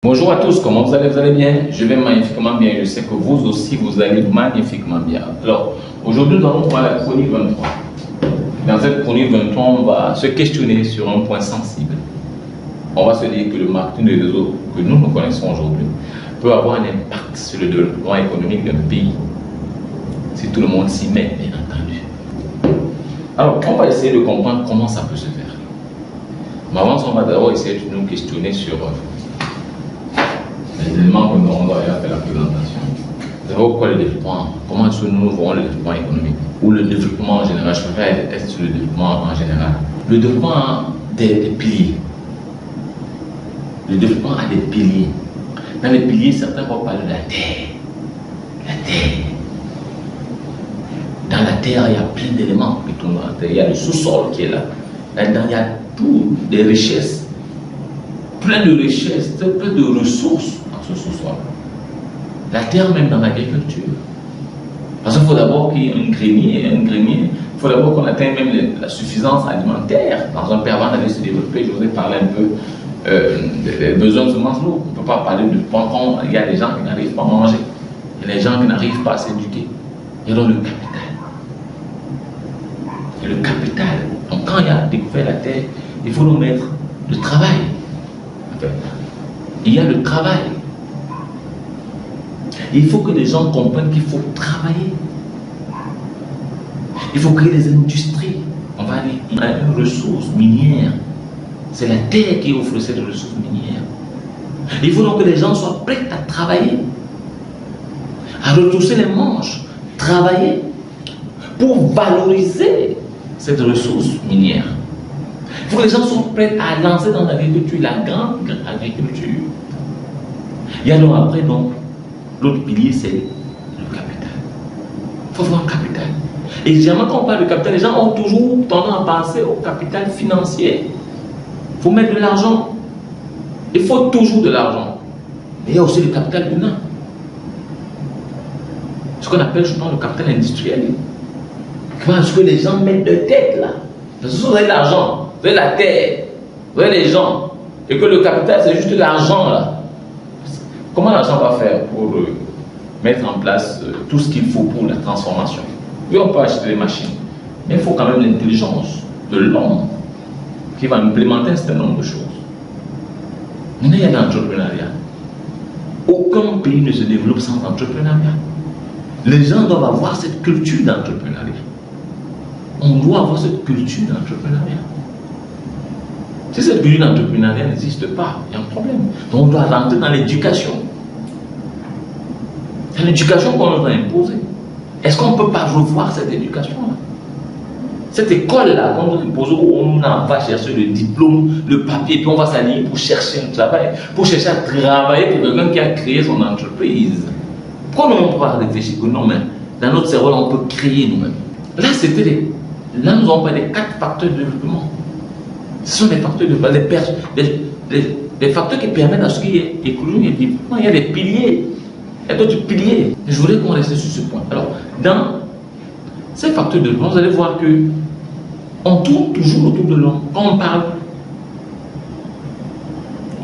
Bonjour à tous, comment vous allez? Vous allez bien? Je vais magnifiquement bien, je sais que vous aussi vous allez magnifiquement bien. Alors, aujourd'hui nous allons voir la chronique 23. Dans cette chronique 23, on va se questionner sur un point sensible. On va se dire que le marketing de réseau que nous connaissons aujourd'hui peut avoir un impact sur le développement économique d'un pays, si tout le monde s'y met, bien entendu. Alors, on va essayer de comprendre comment ça peut se faire. Mais avant ça, on va d'abord essayer de nous questionner sur les éléments que nous aurons derrière faire la présentation. D'abord, quoi le développement? Comment est-ce que nous voyons le développement économique? Ou le développement en général? Je préfère être sur le développement en général. Le développement a des piliers. Le développement a des piliers. Dans les piliers, certains vont parler de la terre. La terre. Dans la terre, il y a plein d'éléments qui tournent dans la terre. Il y a le sous-sol qui est là. Là-dedans, il y a tout, des richesses. Plein de richesses, plein de ressources dans ce sous-sol. La terre même dans l'agriculture. Parce qu'il faut d'abord qu'il y ait un grenier. Il faut d'abord qu'on atteigne même la suffisance alimentaire. Dans un pays avant d'aller se développer, je vous ai parlé un peu des besoins de semences lourdes. On ne peut pas parler de quand il y a des gens qui n'arrivent pas à manger. Il y a des gens qui n'arrivent pas à s'éduquer. Il y a donc le capital. Et le capital, donc quand il y a découvert la terre, il faut nous mettre le travail. Il y a le travail. Il faut que les gens comprennent qu'il faut travailler. Il faut créer des industries. On va aller à une ressource minière. C'est la terre qui offre cette ressource minière. Il faut donc que les gens soient prêts à travailler, à retrousser les manches, travailler pour valoriser cette ressource minière. Il faut que les gens soient prêts à lancer dans l'agriculture, la grande agriculture. Il y a donc après, donc, l'autre pilier, c'est le capital. Il faut voir le capital. Et généralement, quand on parle de capital, les gens ont toujours tendance à penser au capital financier. Il faut mettre de l'argent. Il faut toujours de l'argent. Mais il y a aussi le capital humain. Ce qu'on appelle, je pense, le capital industriel. Parce que les gens mettent de tête là. Parce que si vous avez de l'argent, vous avez la terre, vous avez les gens, et que le capital, c'est juste de l'argent là. Comment l'argent va faire pour mettre en place tout ce qu'il faut pour la transformation? Oui, on peut acheter des machines, mais il faut quand même l'intelligence de l'homme qui va implémenter un certain nombre de choses. Maintenant, il y a l'entrepreneuriat. Aucun pays ne se développe sans entrepreneuriat. Les gens doivent avoir cette culture d'entrepreneuriat. On doit avoir cette culture d'entrepreneuriat. Si cette culture d'entrepreneuriat n'existe pas, il y a un problème. Donc on doit rentrer dans l'éducation. C'est l'éducation qu'on nous a imposée. Est-ce qu'on ne peut pas revoir cette éducation-là? Cette école-là qu'on nous impose, où on va chercher le diplôme, le papier, puis on va s'aligner pour chercher un travail, pour chercher à travailler pour quelqu'un qui a créé son entreprise. Pourquoi on ne peut pas réfléchir que non, mais dans notre cerveau, on peut créer nous-mêmes? Là, là, nous avons parlé des 4 facteurs de développement. Ce sont des facteurs de développement, des facteurs qui permettent à ce qu'il y ait écologie et développement. Il y a des piliers. Il y a d'autres piliers. Je voudrais qu'on reste sur ce point. Alors, dans ces facteurs de développement, vous allez voir que on tourne toujours autour de l'homme. Quand on parle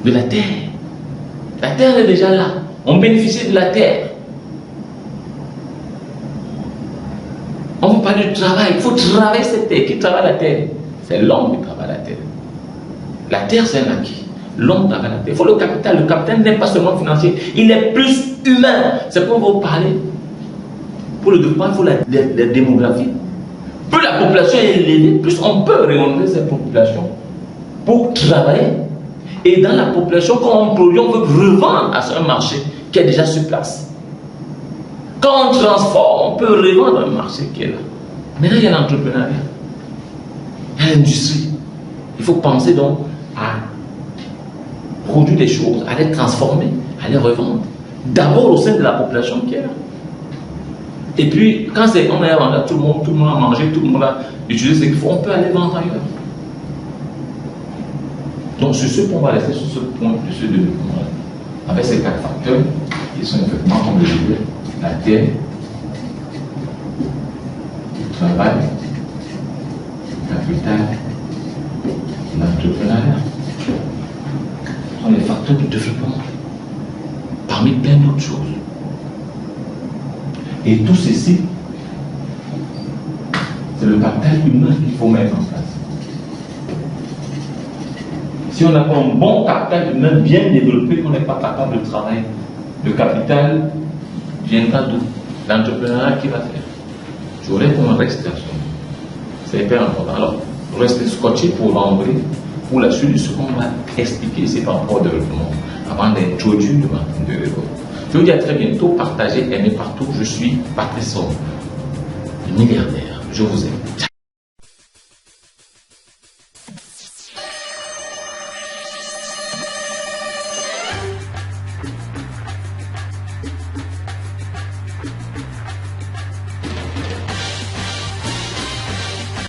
de la terre est déjà là. On bénéficie de la terre. On vous parle du travail. Il faut travailler cette terre. Qui travaille la terre? C'est l'homme qui travaille la terre. La terre, c'est un acquis. L'homme travaille la terre. Il faut le capital. Le capital n'est pas seulement financier. Il est plus humain. C'est pour vous parler. Pour le développement, il faut la démographie. Plus la population est élevée, plus on peut réunir cette population pour travailler. Et dans la population, quand on produit, on veut revendre à un marché qui est déjà sur place. Quand on transforme, on peut revendre un marché qui est là. Maintenant, il y a l'entrepreneuriat. Il y a l'industrie. Il faut penser donc à produire des choses, à les transformer, à les revendre. D'abord au sein de la population qui est là. Et puis, quand on est vendu à tout le monde a mangé, tout le monde a utilisé ce qu'il faut, on peut aller vendre ailleurs. Donc, sur ce point, on va rester sur ce point de ce développement, avec ces 4 facteurs qui sont effectivement, comme je disais, la terre, le travail, le capital, l'entrepreneuriat. Ce sont les facteurs du développement. parmi plein d'autres choses. Et tout ceci, c'est le capital humain qu'il faut mettre en place. Si on n'a pas un bon capital humain bien développé, on n'est pas capable de travailler. Le capital viendra d'où? L'entrepreneuriat qui va faire. J'aurais qu'on reste là-dessus. C'est hyper important. Alors, rester scotché pour rentrer pour la suite de ce qu'on va expliquer ici par rapport au développement avant d'introduire le marketing de l'école. Je vous dis à très bientôt. Partagez, aimez partout. Je suis Patrice Sombre, milliardaire. Je vous aime.